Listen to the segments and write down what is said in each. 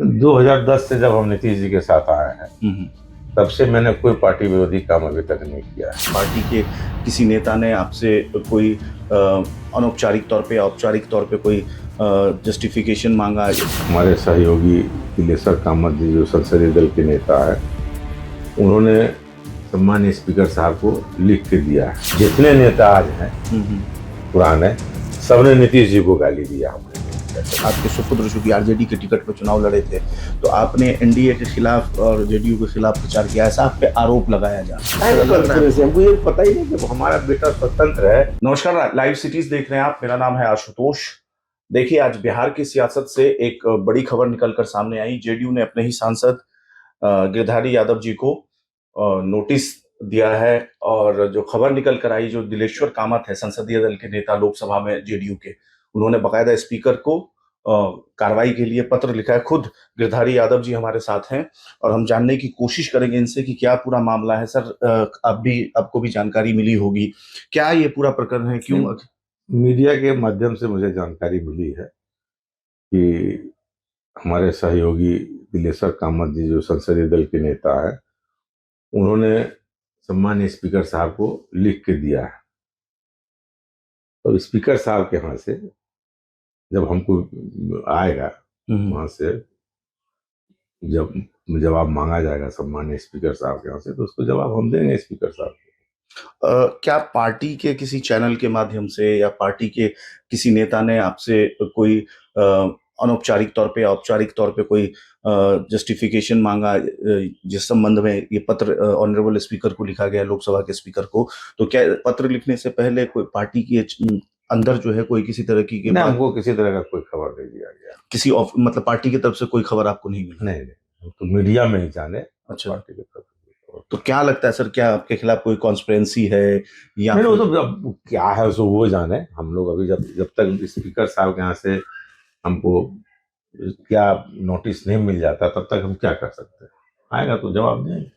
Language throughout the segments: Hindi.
2010 से जब हम नीतीश जी के साथ आए हैं, हम्म। तब से मैंने कोई पार्टी विरोधी काम अभी तक नहीं किया है। पार्टी के किसी नेता ने आपसे कोई अनौपचारिक तौर पे या औपचारिक तौर पे कोई जस्टिफिकेशन मांगा? हमारे सहयोगी तिलेश्वर कामत जी जो संसदीय दल के नेता है, उन्होंने सम्मानीय स्पीकर साहब को लिख के दिया है। जितने नेता आज हैं पुराने, सबने नीतीश जी को गाली दिया। हमने आपके सुपुत्र चूंकि आरजेडी के टिकट पर चुनाव लड़े थे, तो आपने एनडीए के खिलाफ और जेडीयू के खिलाफ प्रचार किया, ऐसा आप पे आरोप लगाया जा रहा है। हमको ये पता ही नहीं कि हमारा बेटा स्वतंत्र है। नमस्कार, लाइव सिटीज देख रहे हैं आप। मेरा नाम है आशुतोष। देखिए, आज बिहार की सियासत से एक बड़ी खबर निकलकर सामने आई। जेडीयू ने अपने ही सांसद गिरधारी यादव जी को नोटिस दिया है, और जो खबर निकल कर आई, जो दिलेश्वर कामत है, संसदीय दल के नेता लोकसभा में जेडीयू के, उन्होंने बकायदा स्पीकर को कार्रवाई के लिए पत्र लिखा है। खुद गिरधारी यादव जी हमारे साथ हैं और हम जानने की कोशिश करेंगे इनसे कि क्या पूरा मामला है। सर, आपको भी जानकारी मिली होगी, क्या ये पूरा प्रकरण है, क्यों? मीडिया के माध्यम से मुझे जानकारी मिली है कि हमारे सहयोगी तिलेश्वर कामत जी जो संसदीय दल के नेता है, उन्होंने सम्मानीय स्पीकर साहब को लिख के दिया है। तो स्पीकर साहब के यहाँ से जब हमको आएगा, वहां से जब जवाब मांगा जाएगा सम्मानीय स्पीकर साहब के यहाँ से, तो उसको जवाब हम देंगे स्पीकर साहब को। क्या पार्टी के किसी चैनल के माध्यम से या पार्टी के किसी नेता ने आपसे कोई अनौपचारिक तौर पे या औपचारिक तौर पे कोई जस्टिफिकेशन मांगा, जिस संबंध में ये पत्र ऑनरेबल स्पीकर को लिखा गया, लोकसभा के स्पीकर को? तो क्या पत्र लिखने से पहले कोई पार्टी के अंदर जो है कोई किसी तरह की नहीं, हमको किसी तरह का कोई खबर नहीं दिया गया। किसी मतलब पार्टी की तरफ से कोई खबर आपको नहीं मिली? नहीं, हम तो मीडिया में ही जाने। अच्छा, पार्टी की तरफ तो क्या लगता है सर, क्या आपके खिलाफ कोई कॉन्स्पिरेंसी है या नहीं, वो तो अब क्या है उसको वो जाने। हम लोग अभी जब तक स्पीकर साहब के यहाँ से हमको क्या नोटिस नहीं मिल जाता, तब तक हम क्या कर सकते हैं। आएगा तो जवाब देंगे।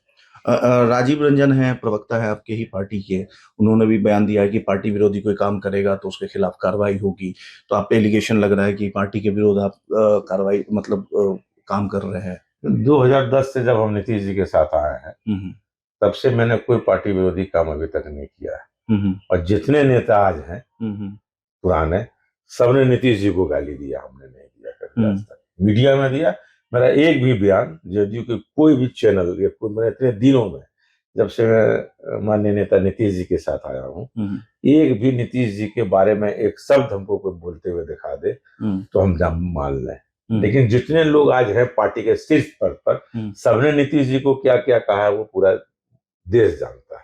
राजीव रंजन है, प्रवक्ता है आपके ही पार्टी के, उन्होंने भी बयान दिया है कि पार्टी विरोधी कोई काम करेगा तो उसके खिलाफ कार्रवाई होगी। तो आप पे एलिगेशन लग रहा है कि पार्टी के विरोध आप कार्रवाई मतलब काम कर रहे हैं। 2010 से जब हम नीतीश जी के साथ आए हैं, तब से मैंने कोई पार्टी विरोधी काम अभी तक नहीं किया है। और जितने नेता आज हैं पुराने, सबने नीतीश जी को गाली दिया। हमने नहीं दिया कभी आज तक। मीडिया में दिया, मेरा एक भी बयान जेडीयू के कोई भी चैनल या कोई, मैंने इतने दिनों में जब से मैं माननीय नेता नीतीश जी के साथ आया हूँ, एक भी नीतीश जी के बारे में एक शब्द हमको कोई बोलते हुए दिखा दे तो हम मान लें। लेकिन जितने लोग आज हैं पार्टी के शीर्ष पद पर, सबने नीतीश जी को क्या क्या कहा है वो पूरा देश जानता है।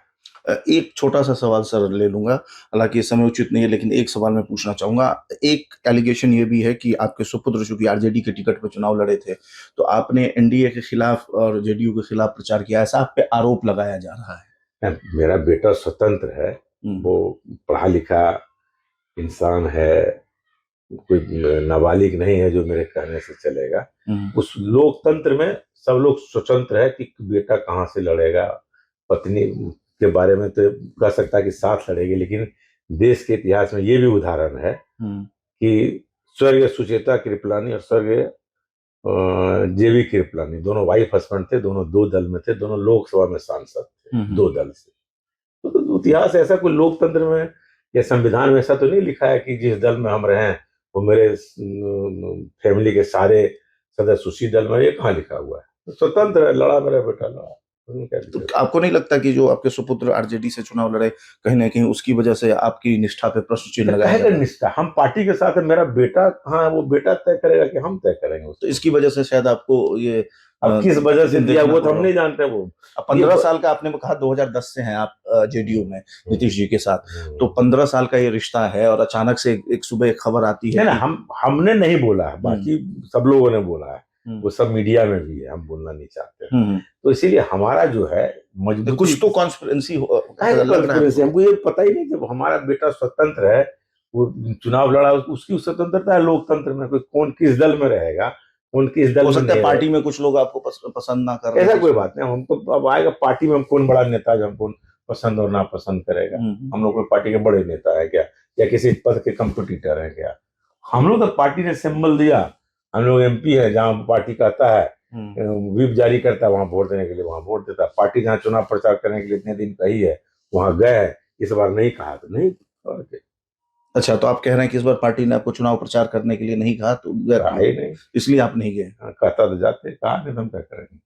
एक छोटा सा सवाल सर ले लूंगा, हालांकि समय उचित नहीं है, लेकिन एक सवाल मैं पूछना चाहूंगा। एक एलिगेशन ये भी है कि आपके सुपुत्र चूंकि आरजेडी के टिकट पर चुनाव लड़े थे, तो आपने एनडीए के खिलाफ और जेडीयू के खिलाफ प्रचार किया, ऐसा आप पे आरोप लगाया जा रहा है। मेरा बेटा स्वतंत्र है, वो पढ़ा लिखा इंसान है, कोई नाबालिग नहीं है जो मेरे कहने से चलेगा। उस लोकतंत्र में सब लोग स्वतंत्र है कि बेटा कहाँ से लड़ेगा। पत्नी के बारे में तो कह सकता है कि साथ लड़ेगी, लेकिन देश के इतिहास में ये भी उदाहरण है कि स्वर्गीय सुचेता कृपलानी और स्वर्गीय जेवी कृपलानी दोनों वाइफ हस्बैंड थे, दोनों दो दल में थे, दोनों लोकसभा में सांसद थे, दो दल से। तो इतिहास ऐसा कोई लोकतंत्र में या संविधान में ऐसा तो नहीं लिखा है कि जिस दल में हम रहे वो मेरे फैमिली के सारे सदस्य उसी दल में, ये कहाँ लिखा हुआ है? स्वतंत्र है, लड़ा मेरा बेटा लड़ा। तो आपको नहीं लगता कि जो आपके सुपुत्र आरजेडी से चुनाव लड़े, कहीं ना कहीं उसकी वजह से आपकी निष्ठा पे प्रश्न चिन्ह लगाया जाता है? निष्ठा हम पार्टी के साथ है, मेरा बेटा कहाँ है वो बेटा तय करेगा कि हम तय करेंगे। तो इसकी वजह से शायद आपको ये अब किस वजह से दिया वो तो हम नहीं जानते। वो 15 साल का आपने कहा, 2010 से हैं आप जेडीयू में नीतीश जी के साथ, तो 15 साल का ये रिश्ता है और अचानक से एक सुबह एक खबर आती है। नहीं, हमने नहीं बोला है, बाकी सब लोगों ने बोला है, वो सब मीडिया में भी है, हम बोलना नहीं चाहते। तो इसीलिए हमारा जो है मजबूत कुछ तो कॉन्स्पिरेंसी हमको ये पता ही नहीं। जब हमारा बेटा स्वतंत्र है, वो चुनाव लड़ा, उसकी स्वतंत्रता है लोकतंत्र में। कोई कौन किस दल में रहेगा, कौन किस दल हो में सकता है पार्टी में कुछ लोग आपको पसंद ना कर रहे, ऐसा कोई बात नहीं। हम तो अब आएगा पार्टी में, हम कौन बड़ा नेता जो हमको पसंद और नापसंद करेगा। हम लोग कोई पार्टी के बड़े नेता है क्या, या किसी पद के कंपटीटर है क्या? हम लोग तो पार्टी ने सिंबल दिया हम लोग एमपी है, जहाँ पार्टी कहता है व्हिप जारी करता है वहां वोट देने के लिए वहां वोट देता है। पार्टी जहाँ चुनाव प्रचार करने के लिए इतने दिन कही है वहां गए, इस बार नहीं कहा तो नहीं। और क्या? अच्छा, तो आप कह रहे हैं कि इस बार पार्टी ने आपको चुनाव प्रचार करने के लिए नहीं कहा, तो कहा ही नहीं। इसलिए आप नहीं गए। हाँ, कहता तो जाते, कहा नहीं तो हम क्या करेंगे।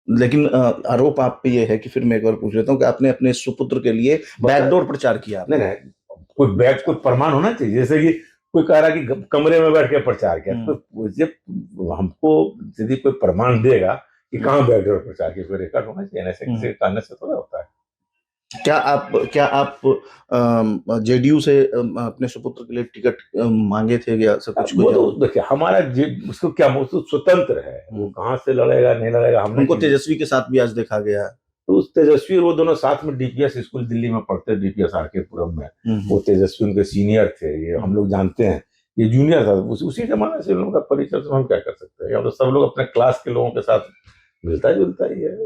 लेकिन आरोप आप पे ये है कि, फिर मैं एक बार पूछ लेता हूँ, कि आपने अपने सुपुत्र के लिए बैकडोर प्रचार किया आपने। नहीं नहीं, कोई बैक कोई प्रमाण होना चाहिए। जैसे कि कोई कह रहा कि कमरे में बैठ के प्रचार किया, तो जब हमको यदि कोई प्रमाण देगा कि कहाँ बैकडोर प्रचार किया, कोई रिकॉर्ड होना चाहिए। ऐसे किसी कहने से थोड़ा होता है। क्या आप जेडीयू से अपने सुपुत्र के लिए टिकट मांगे थे या ऐसा कुछ? वो तो देखिए, हमारा उसको क्या, वो तो स्वतंत्र है, वो कहाँ से लड़ेगा नहीं लड़ेगा। हमने उनको तेजस्वी के साथ भी आज देखा गया है। तो उस तेजस्वी और वो दोनों साथ में डीपीएस स्कूल दिल्ली में पढ़ते, डीपीएस आरकेपुरम में। वो तेजस्वी उनके सीनियर थे, ये हम लोग जानते हैं। ये जूनियर था, उसी जमाने से लोगों का परिचय, तो हम क्या कर सकते हैं। तो सब लोग अपने क्लास के लोगों के साथ मिलता जुलता ही है।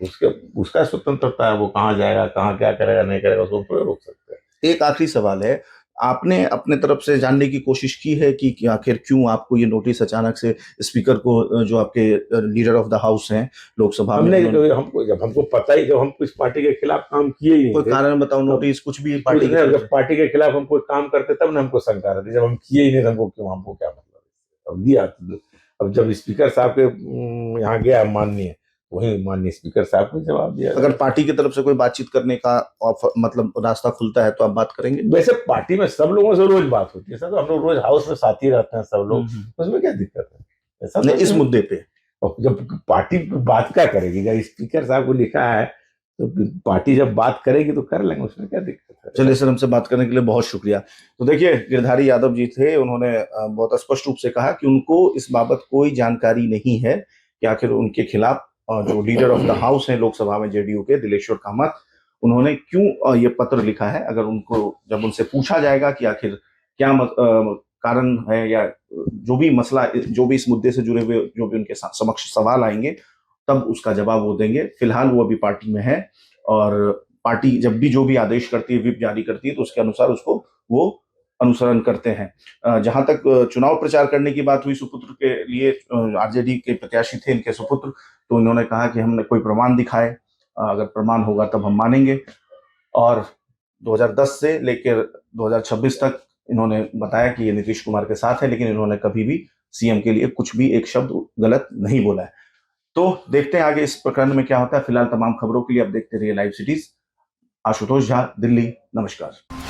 उसके उसका स्वतंत्रता है, वो कहाँ जाएगा, कहाँ क्या करेगा नहीं करेगा, उसको थोड़ा रोक सकते हैं। एक आखिरी सवाल है, आपने अपने तरफ से जानने की कोशिश की है कि आखिर क्यों आपको ये नोटिस अचानक से स्पीकर को, जो आपके लीडर ऑफ द हाउस हैं लोकसभा में, हमको जब हमको पता ही, जब हम कुछ पार्टी के खिलाफ काम किए ही नहीं, कोई कारण बताओ, नोटिस कुछ भी पार्टी के खिलाफ हम कोई काम करते तब ना हमको शंका रहती। जब हम किए ही नहीं तो हमको क्यों, हमको क्या मतलब। अब दिया, अब जब स्पीकर साहब के यहाँ गया माननीय, वही माननीय स्पीकर साहब को जवाब दिया। अगर पार्टी की तरफ से कोई बातचीत करने का मतलब रास्ता खुलता है तो आप बात करेंगे? वैसे पार्टी में सब लोगों से रोज बात होती है सर, हम लोग रोज हाउस में साथी रहते हैं सब लोग, उसमें क्या दिक्कत है ऐसा नहीं, इस मुद्दे पे जब पार्टी बात क्या करेगी, जब स्पीकर साहब को लिखा है तो पार्टी जब बात करेगी तो कर लेंगे, उसमें क्या दिक्कत है। चलिए सर, हमसे बात करने के लिए बहुत शुक्रिया। तो देखिए, गिरधारी यादव जी थे, उन्होंने बहुत स्पष्ट रूप से कहा कि उनको इस बाबत कोई जानकारी नहीं है कि आखिर उनके खिलाफ जो लीडर ऑफ द हाउस है लोकसभा में जेडीयू के, दिलेश्वर कामत, उन्होंने क्यों ये पत्र लिखा है। अगर उनको, जब उनसे पूछा जाएगा कि आखिर क्या कारण है, या जो भी मसला, जो भी इस मुद्दे से जुड़े हुए जो भी उनके समक्ष सवाल आएंगे, तब उसका जवाब वो देंगे। फिलहाल वो अभी पार्टी में है, और पार्टी जब भी जो भी आदेश करती है, व्हिप जारी करती है, तो उसके अनुसार उसको वो अनुसरण करते हैं। जहां तक चुनाव प्रचार करने की बात हुई सुपुत्र के लिए, आरजेडी के प्रत्याशी थे इनके सुपुत्र, तो इन्होंने कहा कि हमने कोई प्रमाण दिखाए, अगर प्रमाण होगा तब हम मानेंगे। और 2010 से लेकर 2026 तक इन्होंने बताया कि ये नीतीश कुमार के साथ है, लेकिन इन्होंने कभी भी सीएम के लिए कुछ भी एक शब्द गलत नहीं बोला है। तो देखते हैं आगे इस प्रकरण में क्या होता है। फिलहाल तमाम खबरों के लिए आप देखते रहिए लाइव सिटीज। आशुतोष झा, दिल्ली, नमस्कार।